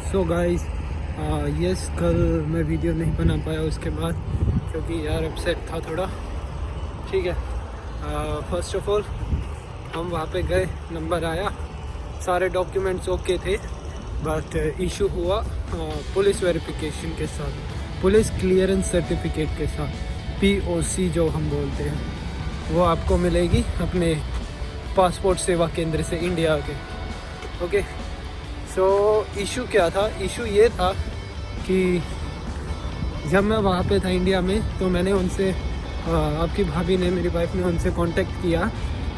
So guys yes कल मैं video नहीं बना पाया उसके बाद क्योंकि यार अपसेट था थोड़ा। ठीक है, फर्स्ट ऑफ ऑल हम वहाँ पे गए, नंबर आया, सारे डॉक्यूमेंट्स ओके थे, बट इशू हुआ पुलिस वेरिफिकेशन के साथ, पुलिस क्लियरेंस सर्टिफिकेट के साथ, POC जो हम बोलते हैं, वो आपको मिलेगी अपने पासपोर्ट सेवा केंद्र से इंडिया के। ओके, सो इशू क्या था? इशू ये था कि जब मैं वहाँ पे था इंडिया में, तो मैंने उनसे आपकी भाभी ने, मेरी वाइफ ने उनसे कांटेक्ट किया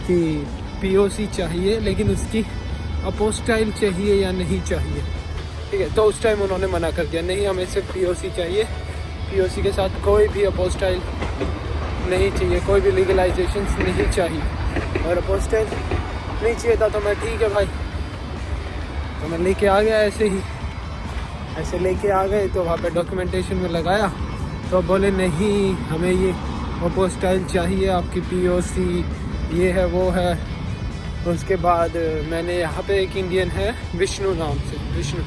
कि POC चाहिए, लेकिन उसकी अपोस्टाइल चाहिए या नहीं चाहिए। ठीक है, तो उस टाइम उन्होंने मना कर दिया, नहीं हमें सिर्फ POC चाहिए, POC के साथ कोई भी अपोस्टाइल नहीं चाहिए, कोई भी लीगलाइजेशन नहीं चाहिए। और अपोस्टाइल नहीं चाहिए था तो मैं ठीक है भाई, तो मैं लेके आ गया ऐसे लेके आ गए। तो वहाँ पे डॉक्यूमेंटेशन में लगाया तो बोले नहीं हमें ये अपोस्टाइल चाहिए, आपकी POC ये है वो है। उसके बाद मैंने यहाँ पे एक इंडियन है विष्णु नाम से, Vishnu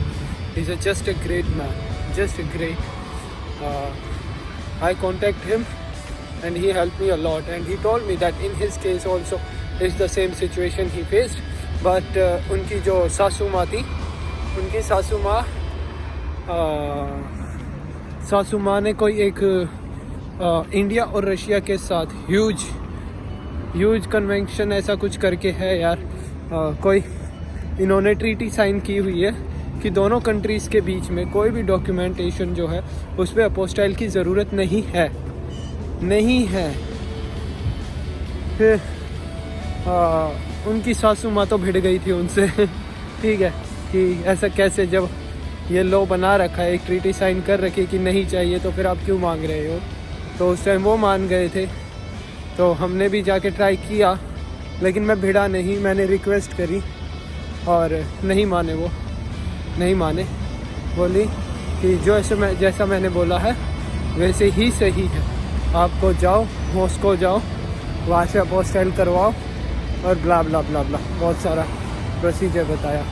is just a great man, just a great. I contact him and he helped me a lot, and he told me that in his case also is the same situation he faced, but उनकी जो सासू माँ थी, उनकी सासू माँ ने कोई एक इंडिया और रशिया के साथ ह्यूज कन्वेंशन ऐसा कुछ करके है यार, कोई इन्होंने ट्रीटी साइन की हुई है कि दोनों कंट्रीज़ के बीच में कोई भी डॉक्यूमेंटेशन जो है उस पर अपोस्टाइल की ज़रूरत नहीं है। फिर उनकी सासू माँ तो भिड़ गई थी उनसे ठीक है, कि ऐसा कैसे, जब ये लॉ बना रखा है, एक ट्रीटी साइन कर रखी कि नहीं चाहिए, तो फिर आप क्यों मांग रहे हो। तो उस टाइम वो मान गए थे, तो हमने भी जाके ट्राई किया, लेकिन मैं भिड़ा नहीं, मैंने रिक्वेस्ट करी और नहीं माने। बोली कि जैसा मैंने बोला है वैसे ही सही है, आपको जाओ मॉस्को जाओ, वहाँ से अपोस्टाइल करवाओ और ब्ला ब्ला ब्ला ब्ला, बहुत सारा प्रोसीजर बताया।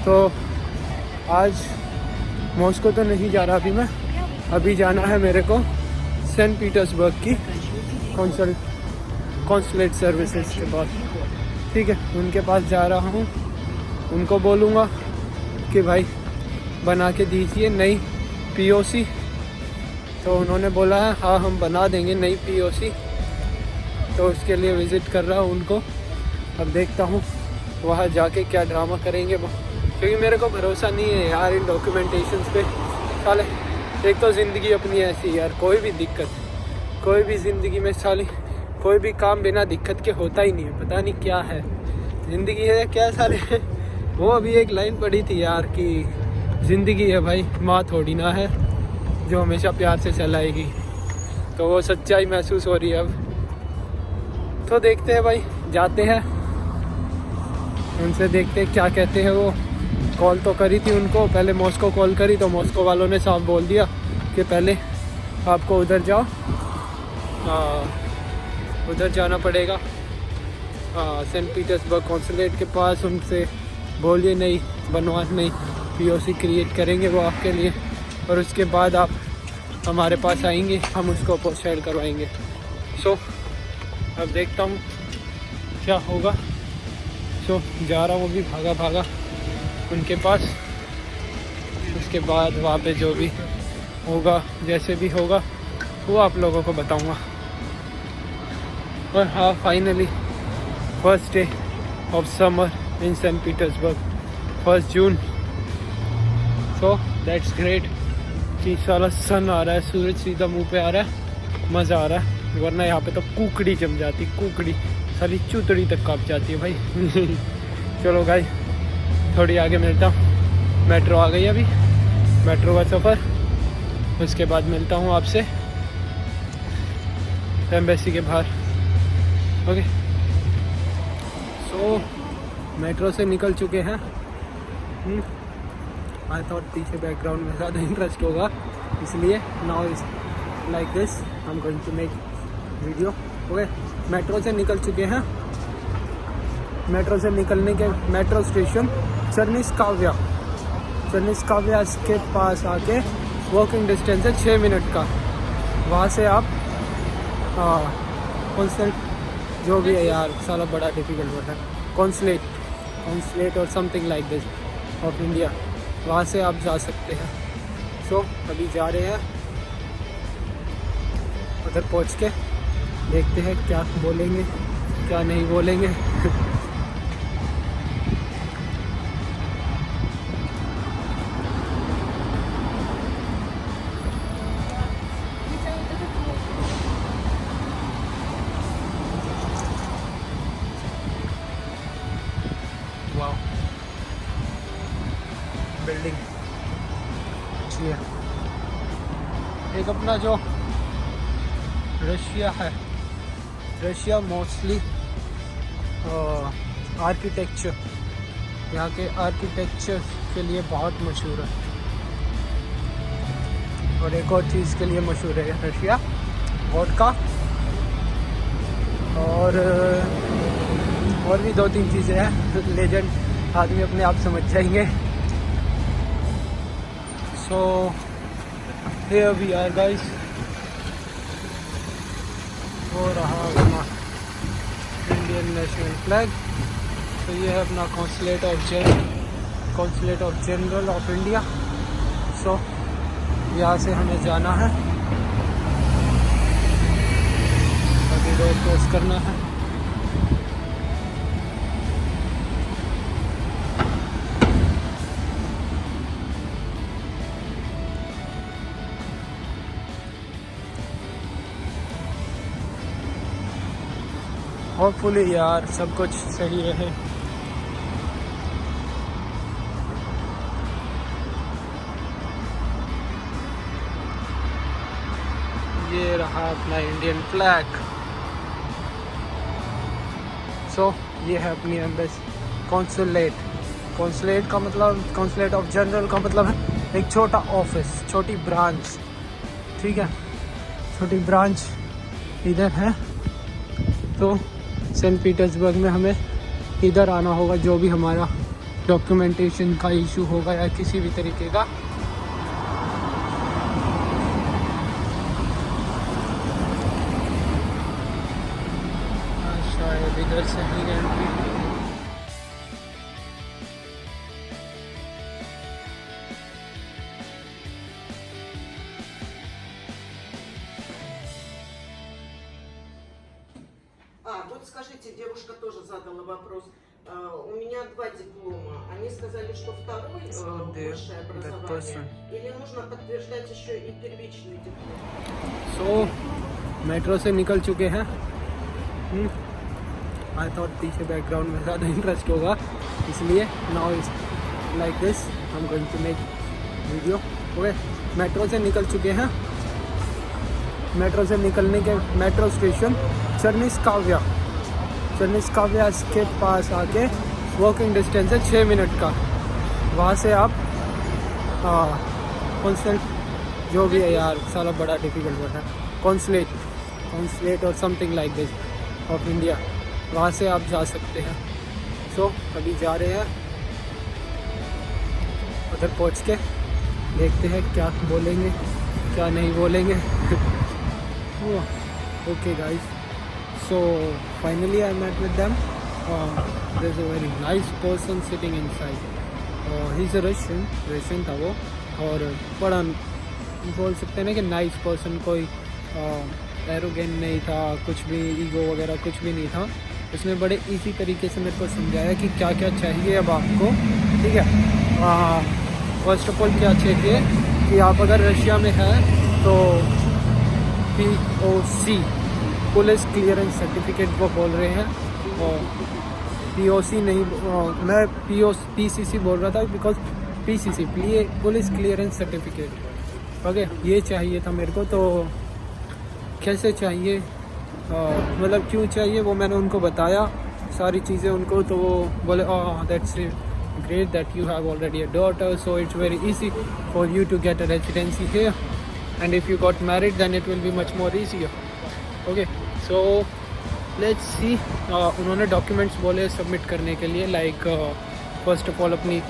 तो आज मॉस्को तो नहीं जा रहा अभी मैं, अभी जाना है मेरे को सेंट पीटर्सबर्ग की कॉन्सुलेट सर्विसेज के पास। ठीक है, उनके पास जा रहा हूँ, उनको बोलूँगा कि भाई बना के दीजिए नई POC। तो उन्होंने बोला है हाँ हम बना देंगे नई POC, तो उसके लिए विज़िट कर रहा हूँ उनको। अब देखता हूँ वहाँ जाके क्या ड्रामा करेंगे वो, क्योंकि मेरे को भरोसा नहीं है यार इन डॉक्यूमेंटेशंस पे। साले एक तो ज़िंदगी अपनी ऐसी यार, कोई भी दिक्कत, कोई भी ज़िंदगी में साली कोई भी काम बिना दिक्कत के होता ही नहीं है, पता नहीं क्या है ज़िंदगी है क्या साले। वो अभी एक लाइन पढ़ी थी यार कि ज़िंदगी है भाई, माँ थोड़ी ना है जो हमेशा प्यार से चलाएगी। तो वो सच्चाई महसूस हो रही है अब। तो देखते हैं भाई, जाते हैं उनसे, देखते हैं क्या कहते हैं वो। कॉल तो करी थी उनको, पहले मॉस्को कॉल करी तो मॉस्को वालों ने साफ बोल दिया कि पहले आपको उधर जाओ, उधर जाना पड़ेगा सेंट पीटर्सबर्ग कॉन्सुलेट के पास, उनसे बोलिए नहीं POC क्रिएट करेंगे वो आपके लिए, और उसके बाद आप हमारे पास आएंगे, हम उसको अपोस्टाइल करवाएंगे। सो अब देखता हूँ क्या होगा। सो जा रहा हूँ अभी भागा उनके पास, उसके बाद वहाँ पे जो भी होगा, जैसे भी होगा वो आप लोगों को बताऊँगा। और हाँ, finally first day of summer in Saint Petersburg, 1 June. So that's great कि सारा सन आ रहा है, सूरज सीधा मुंह पे आ रहा है, मज़ा आ रहा है। वरना यहाँ पे तो कुकड़ी जम जाती, कुकड़ी सारी चूतड़ी तक काँप जाती है भाई चलो गाइस, थोड़ी आगे मिलता हूँ, मेट्रो आ गई अभी, मेट्रो का सफ़र, उसके बाद मिलता हूँ आपसे एम्बेसी के बाहर। ओके, सो मेट्रो से निकल चुके हैं। आई थॉट पीछे बैकग्राउंड में ज़्यादा इंटरेस्ट होगा, इसलिए now is like this, I am going to make video. Okay, metro से निकल चुके हैं। मेट्रो से निकलने के मेट्रो स्टेशन चर्निस्काव्या, चर्निस्काव्या के पास आके वॉकिंग डिस्टेंस है 6 मिनट का। वहाँ से आप कॉन्सलेट जो भी है यार, साला बड़ा डिफिकल्ट वर्ड है, कॉन्सलेट और something like this of India, वहाँ से आप जा सकते हैं। सो अभी जा रहे हैं, उधर पहुँच के देखते हैं क्या बोलेंगे क्या नहीं बोलेंगे। वाह, बिल्डिंग अच्छी है। एक अपना जो रशिया है, रशिया मोस्टली आर्किटेक्चर, यहाँ के आर्किटेक्चर के लिए बहुत मशहूर है। और एक और चीज़ के लिए मशहूर है रशिया, वोडका, और भी 2-3 चीज़ें हैं, लेजेंड आदमी अपने आप समझ जाएंगे। So here we are guys, हो रहा अपना इंडियन नेशनल फ्लैग। तो ये है अपना consulate of general of India. So यहाँ से हमें जाना है, अभी रोड क्रॉस करना है। होपफुली यार सब कुछ सही रहे। ये रहा अपना इंडियन फ्लैग। सो ये है अपनी एम्बेसी, कॉन्सुलेट का मतलब, कॉन्सुलेट ऑफ जनरल का मतलब है एक छोटा ऑफिस, छोटी ब्रांच, ठीक है, छोटी ब्रांच इधर है। तो सेंट पीटर्सबर्ग में हमें इधर आना होगा, जो भी हमारा डॉक्यूमेंटेशन का इशू होगा या किसी भी तरीके का। शायद इधर से ही एंट्री। Вот скажите, девушка тоже задала вопрос. У меня 2 диплома. Они сказали, что второй высшее образование. Или нужно подтверждать еще и первичный диплом? So मेट्रो से निकल चुके हैं। आई थॉट पीछे बैकग्राउंड में ज़्यादा इंटरेस्ट होगा, इसलिए now is like this, I am going to make video. Okay, metro से निकल चुके हैं। मेट्रो से निकलने के मेट्रो स्टेशन चर्निस्काव्या के पास आके वॉकिंग डिस्टेंस है 6 मिनट का। वहाँ से आप कॉन्सलेट जो भी है यार, साला बड़ा डिफिकल्ट वर्ड है, कॉन्सलेट और something like this of India, वहाँ से आप जा सकते हैं। सो अभी जा रहे हैं, उधर पहुँच के देखते हैं क्या बोलेंगे क्या नहीं बोलेंगे। Okay guys, so finally I met with them. There's a very nice person sitting inside. He's a Russian था वो, और बड़ा बोल सकते हैं ना कि नाइस पर्सन, कोई एरोगेंट नहीं था, कुछ भी ईगो वगैरह कुछ भी नहीं था। उसने बड़े इजी तरीके से मेरे को समझाया कि क्या क्या चाहिए अब आपको, ठीक है। फर्स्ट ऑफ ऑल क्या चाहिए कि आप अगर रशिया में हैं तो POC, पुलिस क्लियरेंस सर्टिफिकेट वो बोल रहे हैं, और POC नहीं, मैं PCC बोल रहा था, because PCC police clearance certificate. Okay, ये चाहिए था मेरे को। तो कैसे चाहिए, मतलब क्यों चाहिए, वो मैंने उनको बताया सारी चीज़ें उनको। तो वो बोले that's great that you have already a daughter, so it's very easy for you to get a residency here, and if you got married then it will be much more easier. Okay, so let's see. उन्होंने documents बोले submit करने के लिए, like first of all अपनी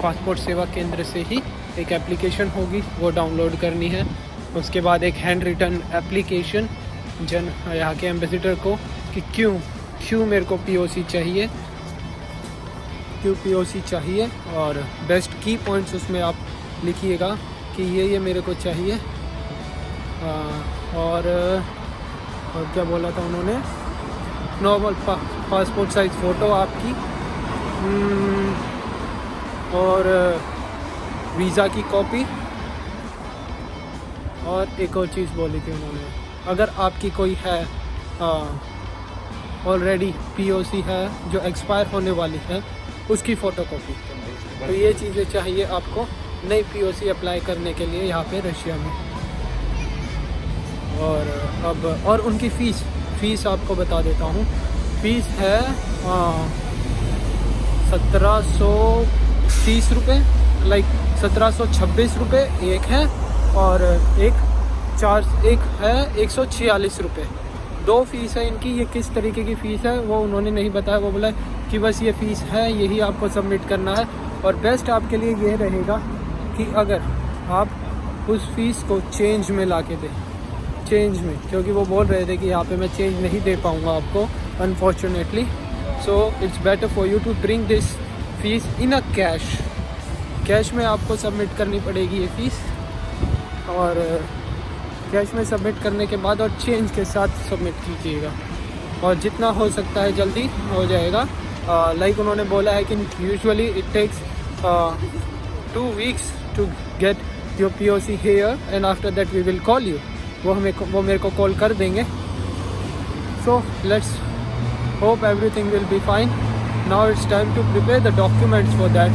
passport सेवा केंद्र से ही एक एप्लीकेशन होगी, वो डाउनलोड करनी है। उसके बाद एक हैंड रिटन एप्लीकेशन यहाँ के एम्बेसडर को कि क्यों मेरे को पीओसी चाहिए, क्यों पीओसी चाहिए, और बेस्ट की पॉइंट्स उसमें आप लिखिएगा कि ये मेरे को चाहिए। और क्या बोला था उन्होंने, नॉर्मल पासपोर्ट साइज़ फ़ोटो आपकी, और वीज़ा की कॉपी, और एक और चीज़ बोली थी उन्होंने, अगर आपकी कोई है ऑलरेडी पीओसी है जो एक्सपायर होने वाली है, उसकी फ़ोटोकॉपी। तो ये चीज़ें चाहिए आपको नई पीओसी अप्लाई करने के लिए यहाँ पे रशिया में। और उनकी फ़ीस आपको बता देता हूँ। फ़ीस है 1730 रुपये, लाइक 1726 रुपये एक है, और एक है 146 रुपये। 2 फ़ीस है इनकी। ये किस तरीके की फ़ीस है वो उन्होंने नहीं बताया, वो बोला कि बस ये फ़ीस है, यही आपको सबमिट करना है। और बेस्ट आपके लिए ये रहेगा कि अगर आप उस फ़ीस को चेंज में ला के दें, चेंज में, क्योंकि वो बोल रहे थे कि यहाँ पे मैं चेंज नहीं दे पाऊँगा आपको unfortunately. So it's better for you to bring this fees in a cash में आपको सबमिट करनी पड़ेगी ये फ़ीस, और कैश में सबमिट करने के बाद और चेंज के साथ सबमिट कीजिएगा, और जितना हो सकता है जल्दी हो जाएगा। लाइक उन्होंने बोला है कि usually it takes 2 weeks to get your POC here, and after that we will call you. वो मेरे को कॉल कर देंगे। So let's hope everything will be fine. Now it's time to prepare the documents for that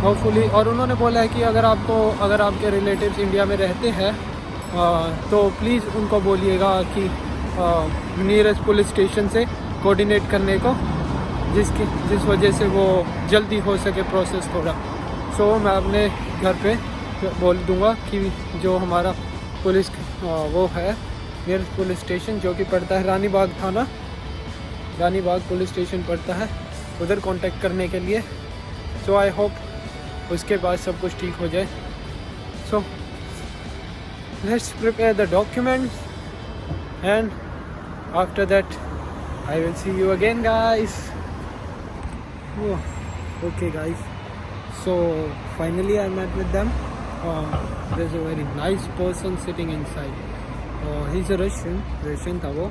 hopefully. और उन्होंने बोला है कि अगर आपके रिलेटिव्स इंडिया में रहते हैं तो प्लीज़ उनको बोलिएगा कि नियरेस्ट पुलिस स्टेशन से कोऑर्डिनेट करने को, जिस वजह से वो जल्दी हो सके प्रोसेस थोड़ा। सो मैं अपने घर पे बोल दूंगा कि जो हमारा पुलिस वो है नियरेस्ट पुलिस स्टेशन जो कि पड़ता है रानी बाग थाना, रानी बाग पुलिस स्टेशन पड़ता है, उधर कांटेक्ट करने के लिए। सो आई होप उसके बाद सब कुछ ठीक हो जाए। So let's prepare the documents and after that I will see you again guys. Okay guys, so finally I met with them. There's a very nice person sitting inside. He's a Russian था वो,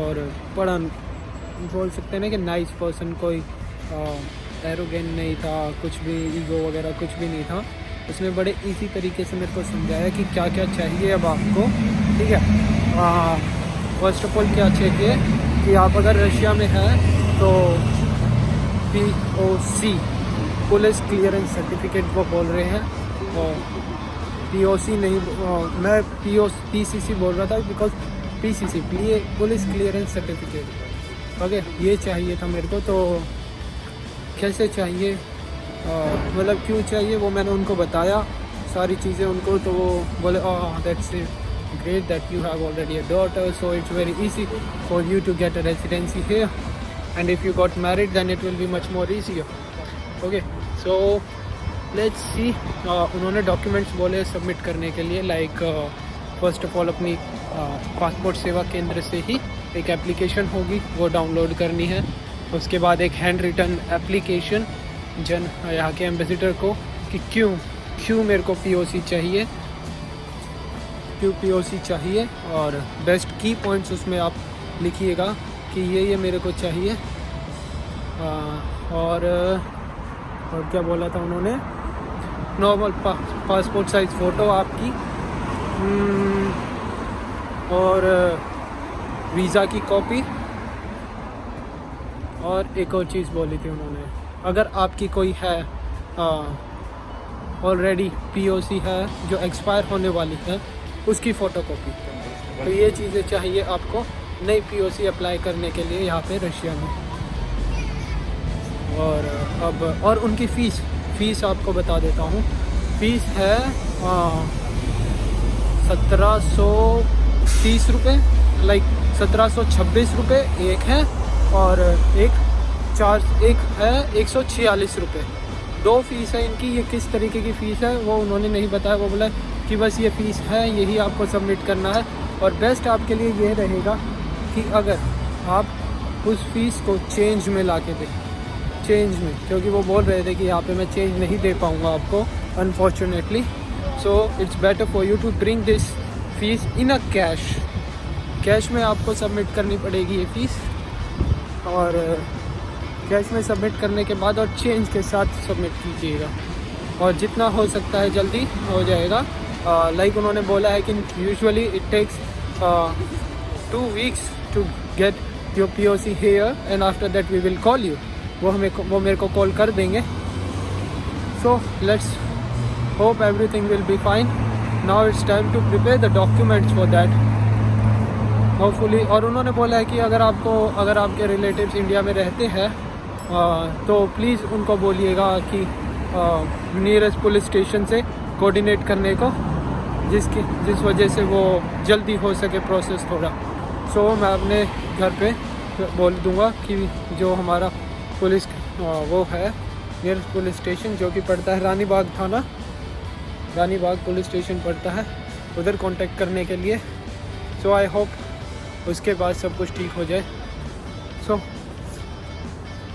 और बड़ा बोल सकते हैं ना कि nice person, कोई एरोगेंट नहीं था, कुछ भी ईगो वगैरह कुछ भी नहीं था। उसने बड़े इजी तरीके से मेरे को समझाया कि क्या क्या चाहिए अब आपको, ठीक है। फर्स्ट ऑफ ऑल क्या चाहिए कि आप अगर रशिया में हैं तो POC पुलिस क्लियरेंस सर्टिफिकेट वो बोल रहे हैं, और POC नहीं, मैं PCC बोल रहा था because PCC police clearance certificate. Okay, ये चाहिए था मेरे को। तो कैसे चाहिए, मतलब क्यों चाहिए वो मैंने उनको बताया सारी चीज़ें उनको। तो वो बोले that's great that you have already a daughter, so it's very easy for you to get a residency here, and if you got married then it will be much more easier. Okay, so let's see. उन्होंने documents बोले submit करने के लिए, like first of all अपनी passport सेवा केंद्र से ही एक एप्लीकेशन होगी, वो डाउनलोड करनी है। उसके बाद एक हैंड रिटन एप्लीकेशन यहाँ के एम्बेसडर को कि क्यों मेरे को पीओसी चाहिए, क्यों पीओसी चाहिए, और बेस्ट की पॉइंट्स उसमें आप लिखिएगा कि ये मेरे को चाहिए। और क्या बोला था उन्होंने, नॉर्मल पासपोर्ट साइज़ फ़ोटो आपकी, और वीज़ा की कॉपी, और एक और चीज़ बोली थी उन्होंने, अगर आपकी कोई है ऑलरेडी पीओसी है जो एक्सपायर होने वाली है, उसकी फ़ोटोकॉपी। तो ये चीज़ें चाहिए आपको नई पीओसी अप्लाई करने के लिए यहाँ पे रशिया में। और उनकी फ़ीस आपको बता देता हूँ। फ़ीस है 1730 रुपये, लाइक 1726 रुपये एक है, और एक है 146 रुपये। 2 फीस है इनकी। ये किस तरीके की फ़ीस है वो उन्होंने नहीं बताया। वो बोला कि बस ये फ़ीस है, यही आपको सबमिट करना है। और बेस्ट आपके लिए ये रहेगा कि अगर आप उस फ़ीस को चेंज में ला के दें, चेंज में, क्योंकि वो बोल रहे थे कि यहाँ पे मैं चेंज नहीं दे पाऊँगा आपको unfortunately. So it's better for you to bring this fees in a cash में आपको सबमिट करनी पड़ेगी ये फ़ीस। और कैश में सबमिट करने के बाद और चेंज के साथ सबमिट कीजिएगा, और जितना हो सकता है जल्दी हो जाएगा। लाइक उन्होंने बोला है कि usually it takes 2 weeks to get your POC here and after that we will call you. वो मेरे को कॉल कर देंगे। So let's hope everything will be fine. Now it's time to prepare the documents for that hopefully. और उन्होंने बोला है कि अगर आपके रिलेटिव्स इंडिया में रहते हैं तो प्लीज़ उनको बोलिएगा कि नियरेस्ट पुलिस स्टेशन से कोऑर्डिनेट करने को, जिस वजह से वो जल्दी हो सके प्रोसेस थोड़ा। सो मैं अपने घर पे बोल दूंगा कि जो हमारा पुलिस वो है नियरेस्ट पुलिस स्टेशन जो कि पड़ता है रानी बाग थाना, रानी बाग पुलिस स्टेशन पड़ता है, उधर कांटेक्ट करने के लिए। सो आई होप उसके बाद सब कुछ ठीक हो जाए। सो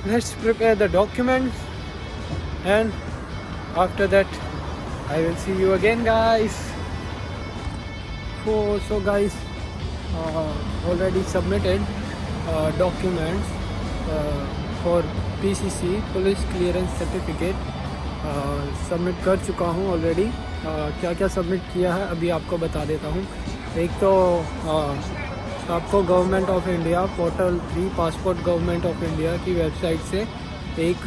let's prepare the documents and after that I will see you again guys. So guys, already submitted documents for PCC police clearance certificate submit कर चुका हूँ ऑलरेडी। क्या क्या सबमिट किया है अभी आपको बता देता हूँ। एक तो आपको government of India portal 3 passport government of India की वेबसाइट से एक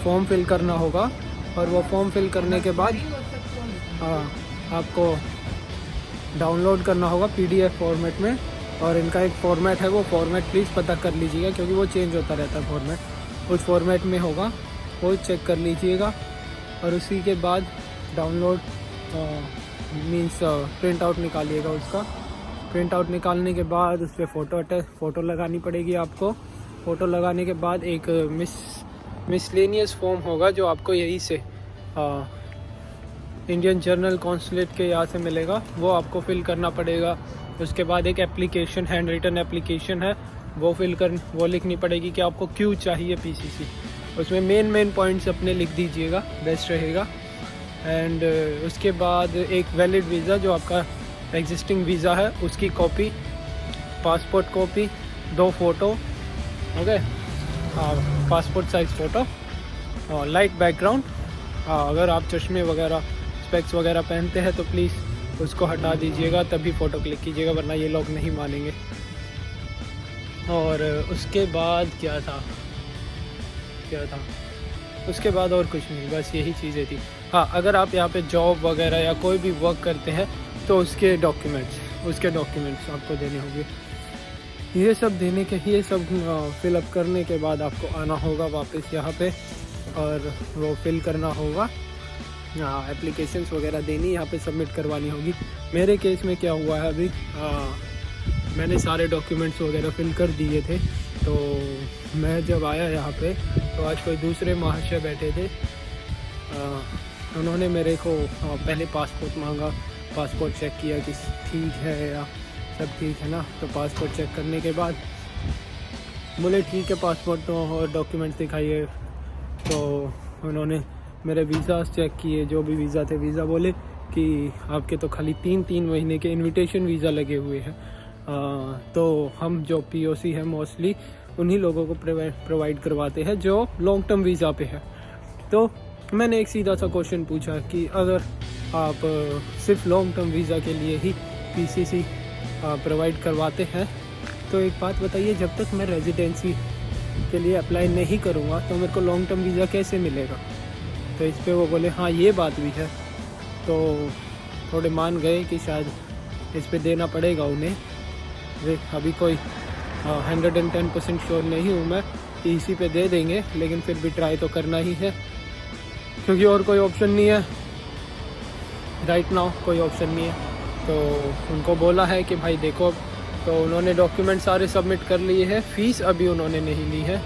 फॉर्म फिल करना होगा, और वो फॉर्म फिल करने के बाद आपको डाउनलोड करना होगा PDF फॉर्मेट में। और इनका एक फ़ॉर्मेट है, वो फॉर्मेट प्लीज़ पता कर लीजिएगा क्योंकि वो चेंज होता रहता है फॉर्मेट। उस फॉर्मेट में होगा, वो चेक कर लीजिएगा। और उसी के बाद डाउनलोड मीन्स प्रिंट आउट निकालिएगा उसका। प्रिंट आउट निकालने के बाद उस पर फ़ोटो लगानी पड़ेगी आपको। फ़ोटो लगाने के बाद एक मिसलेनियस फॉर्म होगा जो आपको यहीं से इंडियन जर्नल कॉन्सुलेट के यहाँ से मिलेगा, वो आपको फिल करना पड़ेगा। उसके बाद एक एप्लीकेशन, हैंड रिटन एप्लीकेशन है, वो लिखनी पड़ेगी कि आपको क्यों चाहिए PCC। उसमें मेन पॉइंट्स अपने लिख दीजिएगा, बेस्ट रहेगा। एंड उसके बाद एक वैलिड वीज़ा जो आपका एग्जिस्टिंग वीज़ा है उसकी copy, passport copy, 2 photo, okay, passport size photo, और लाइट बैकग्राउंड। अगर आप चश्मे वगैरह स्पेक्स वगैरह पहनते हैं तो प्लीज़ उसको हटा दीजिएगा, तभी फ़ोटो क्लिक कीजिएगा, वरना ये लोग नहीं मानेंगे। और उसके बाद क्या था उसके बाद और कुछ नहीं, बस यही चीज़ें थी। हाँ, अगर आप यहाँ पे जॉब वगैरह या कोई भी वर्क करते हैं तो उसके डॉक्यूमेंट्स आपको देने होंगे। ये सब फिलअप करने के बाद आपको आना होगा वापस यहाँ पे, और वो फिल करना होगा, एप्लीकेशंस वगैरह देनी, यहाँ पे सबमिट करवानी होगी। मेरे केस में क्या हुआ है अभी, मैंने सारे डॉक्यूमेंट्स वगैरह फिल कर दिए थे। तो मैं जब आया यहाँ पे तो आज कोई दूसरे महाशय बैठे थे, उन्होंने मेरे को पहले पासपोर्ट मांगा, पासपोर्ट चेक किया कि ठीक है या सब ठीक है ना। तो पासपोर्ट चेक करने के बाद बोले ठीक है पासपोर्ट तो और डॉक्यूमेंट्स दिखाइए। तो उन्होंने मेरे वीज़ास चेक किए, जो भी वीज़ा थे। वीज़ा बोले कि आपके तो खाली 3 महीने के इनविटेशन वीज़ा लगे हुए हैं। तो हम जो POC है मोस्टली उन्हीं लोगों को प्रोवाइड करवाते हैं जो लॉन्ग टर्म वीज़ा पे है। तो मैंने एक सीधा सा क्वेश्चन पूछा कि अगर आप सिर्फ लॉन्ग टर्म वीज़ा के लिए ही PCC प्रोवाइड करवाते हैं तो एक बात बताइए, जब तक मैं रेजिडेंसी के लिए अप्लाई नहीं करूँगा तो मेरे को लॉन्ग टर्म वीज़ा कैसे मिलेगा। तो इस पे वो बोले हाँ ये बात भी है। तो थोड़े मान गए कि शायद इस पे देना पड़ेगा उन्हें। अभी कोई 110% श्योर नहीं हूँ मैं कि इसी पे दे देंगे, लेकिन फिर भी ट्राई तो करना ही है क्योंकि और कोई ऑप्शन नहीं है राइट नाउ, कोई ऑप्शन नहीं है। तो उनको बोला है कि भाई देखो, तो उन्होंने डॉक्यूमेंट सारे सबमिट कर लिए हैं। फ़ीस अभी उन्होंने नहीं ली है,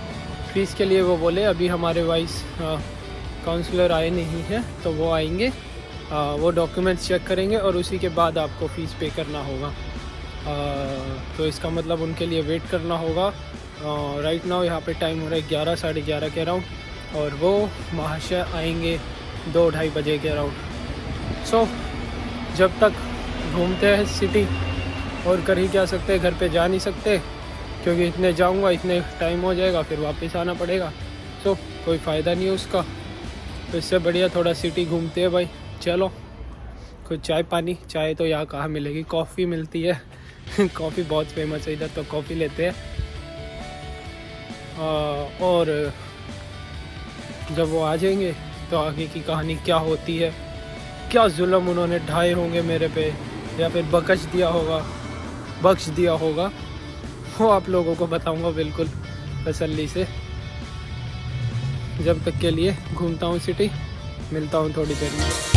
फ़ीस के लिए वो बोले अभी हमारे वाइस काउंसलर आए नहीं हैं, तो वो आएंगे, वो डॉक्यूमेंट्स चेक करेंगे और उसी के बाद आपको फ़ीस पे करना होगा। तो इसका मतलब उनके लिए वेट करना होगा। राइट नाउ यहाँ पे टाइम हो रहा है 11 साढ़े 11 के अराउंड, और वो महाशय आएंगे 2-2:30 बजे के अराउंड। सो जब तक घूमते हैं सिटी, और कर ही क्या सकते हैं, घर पे जा नहीं सकते क्योंकि इतने जाऊंगा इतने टाइम हो जाएगा, फिर वापस आना पड़ेगा। सो कोई फ़ायदा नहीं है उसका, तो इससे बढ़िया थोड़ा सिटी घूमते हैं भाई। चलो कुछ चाय पानी, चाय तो यहाँ कहाँ मिलेगी, कॉफ़ी मिलती है कॉफ़ी बहुत फेमस है इधर, तो कॉफ़ी लेते हैं। और जब वो आ जाएंगे तो आगे की कहानी क्या होती है, क्या जुल्म उन्होंने ढाए होंगे मेरे पे, या फिर बख्श दिया होगा, वो आप लोगों को बताऊंगा बिल्कुल तसल्ली से। जब तक के लिए घूमता हूँ सिटी, मिलता हूँ थोड़ी देर में।